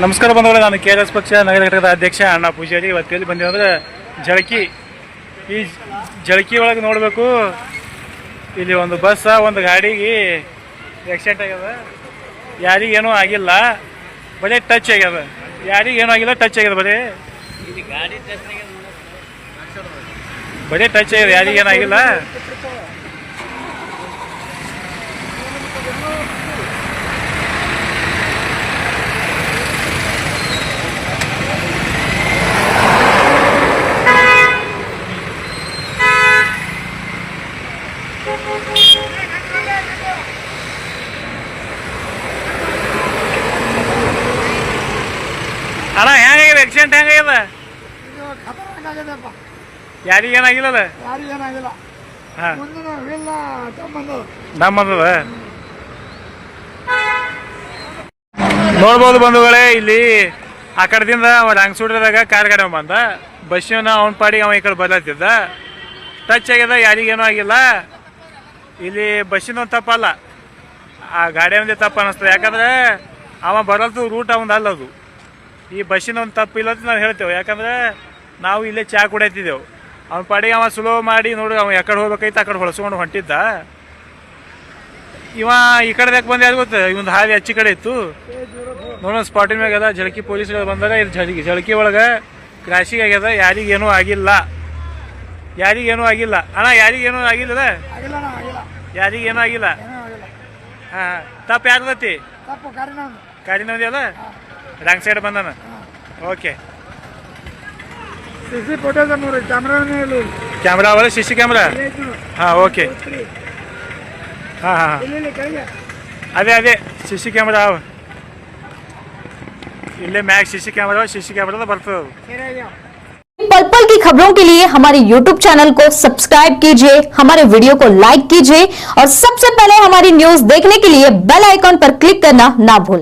ನಮಸ್ಕಾರ ಬಂಧುಗಳೇ, ನಾನು KRS ಪಕ್ಷ ನಗರ ಘಟಕದ ಅಧ್ಯಕ್ಷ ಅಣ್ಣ ಪೂಜಾರಿ. ಇವತ್ತು ಎಲ್ಲಿ ಬಂದೀವಿ ಅಂದರೆ ಜಳಕಿ. ಈ ಜಳಕಿ ಒಳಗೆ ನೋಡಬೇಕು, ಇಲ್ಲಿ ಒಂದು ಬಸ್ ಒಂದು ಗಾಡಿಗೆ ಆಕ್ಸಿಡೆಂಟ್ ಆಗ್ಯದ. ಯಾರಿಗೇನೂ ಆಗಿಲ್ಲ, ಬರೀ ಟಚ್ ಆಗ್ಯದ. ಯಾರಿಗೇನೂ ಆಗಿಲ್ಲ, ಟಚ್ ಆಗ್ಯದ. ಬರೀ ಟಚ್ ಆಗ್ಯದ, ಯಾರಿಗೇನಾಗಿಲ್ಲ. ಅಣ್ಣ ಹೆಂಗಾಗಿದೆ ಆಕ್ಸಿಡೆಂಟ್? ಹೆಂಗಾಗ್ಯದ? ಯಾರಿಗೇನಾಗಿಲ್ಲದ? ನಮ್ಮದ ನೋಡ್ಬೋದು ಬಂಧುಗಳೇ. ಇಲ್ಲಿ ಆ ಕಡೆದಿಂದ ರಾಂಗ್ಸೂಡ್ರದಾಗ ಕಾರ್ ಗಾಡಿ ಬಂದ, ಬಸ್ಸಿನ ಅವನ ಪಾಡಿಗೆ ಅವ ಈ ಕಡೆ ಬರ್ಲತ್ತಿದ್ದ. ಟಚ್ ಆಗ್ಯದ, ಯಾರಿಗೇನೂ ಆಗಿಲ್ಲ. ಇಲ್ಲಿ ಬಸ್ಸಿನ ಒಂದು ತಪ್ಪಲ್ಲ, ಆ ಗಾಡಿ ಒಂದೇ ತಪ್ಪು ಅನ್ನಿಸ್ತದೆ. ಯಾಕಂದ್ರೆ ಅವ ಬರಲ್ತು ರೂಟ್ ಅವಂದು ಅಲ್ಲದು. ಈ ಬಸ್ಸಿನ ಒಂದು ತಪ್ಪು ಇಲ್ಲ ಅಂತ ನಾವು ಹೇಳ್ತೇವೆ. ಯಾಕಂದ್ರೆ ನಾವು ಇಲ್ಲೇ ಚಹಾ ಕುಡಿಯತ್ತಿದ್ದೆವು. ಅವನ ಪಾಡಿಗೆ ಅವ ಸ್ಲೋ ಮಾಡಿ ನೋಡಿ, ಅವ ಯಾಕಡೆ ಹೋಗ್ಬೇಕೈತೆ ಆ ಕಡೆ ಹೊಳಸ್ಕೊಂಡು ಹೊಂಟಿದ್ದ. ಇವ ಈ ಕಡೆ ಯಾಕೆ ಬಂದ ಯಾರು ಗೊತ್ತ? ಇವೊಂದು ಹಾದಿ ಹಚ್ಚಿ ಕಡೆ ಇತ್ತು ನೋಡೋಣ. ಸ್ಪಾಟಿನ ಮ್ಯಾಗ ಅದ ಜಳಕಿ ಪೊಲೀಸ್ ಬಂದಾಗ ಇಲ್ಲಿ ಜಳಕಿ ಒಳಗೆ ಕ್ರಾಶಿಗೆ ಆಗ್ಯದ. ಯಾರಿಗೇನೂ ಆಗಿಲ್ಲ, ಯಾರಿಗೇನೂ ಆಗಿಲ್ಲ. ಅಣ್ಣ ಯಾರಿಗೇನೂ ಆಗಿಲ್ಲದ? ಯಾರಿಗೇನೂ ಆಗಿಲ್ಲ. ಹಾಂ, ತಪ್ಪು ಯಾರ್ದತಿ? ಕಾರಿನವದಿ ಅಲ್ಲ, ರಾಂಗ್ ಸೈಡ್ ಬಂದಾನ. ಓಕೆ, ಕ್ಯಾಮ್ರಾ ಅವರ CC ಕ್ಯಾಮ್ರಾ. ಹಾಂ, ಓಕೆ. ಹಾಂ ಹಾಂ, ಅದೇ CC ಕ್ಯಾಮ್ರಾ ಅವ ಇಲ್ಲೇ ಮ್ಯಾಗ್. CC ಕ್ಯಾಮ್ರಾ ಬರ್ತದೆ. पल पल की खबरों के लिए हमारे YouTube चैनल को सब्सक्राइब कीजिए, हमारे वीडियो को लाइक कीजिए और सबसे पहले हमारी न्यूज देखने के लिए बेल आइकॉन पर क्लिक करना ना भूलें।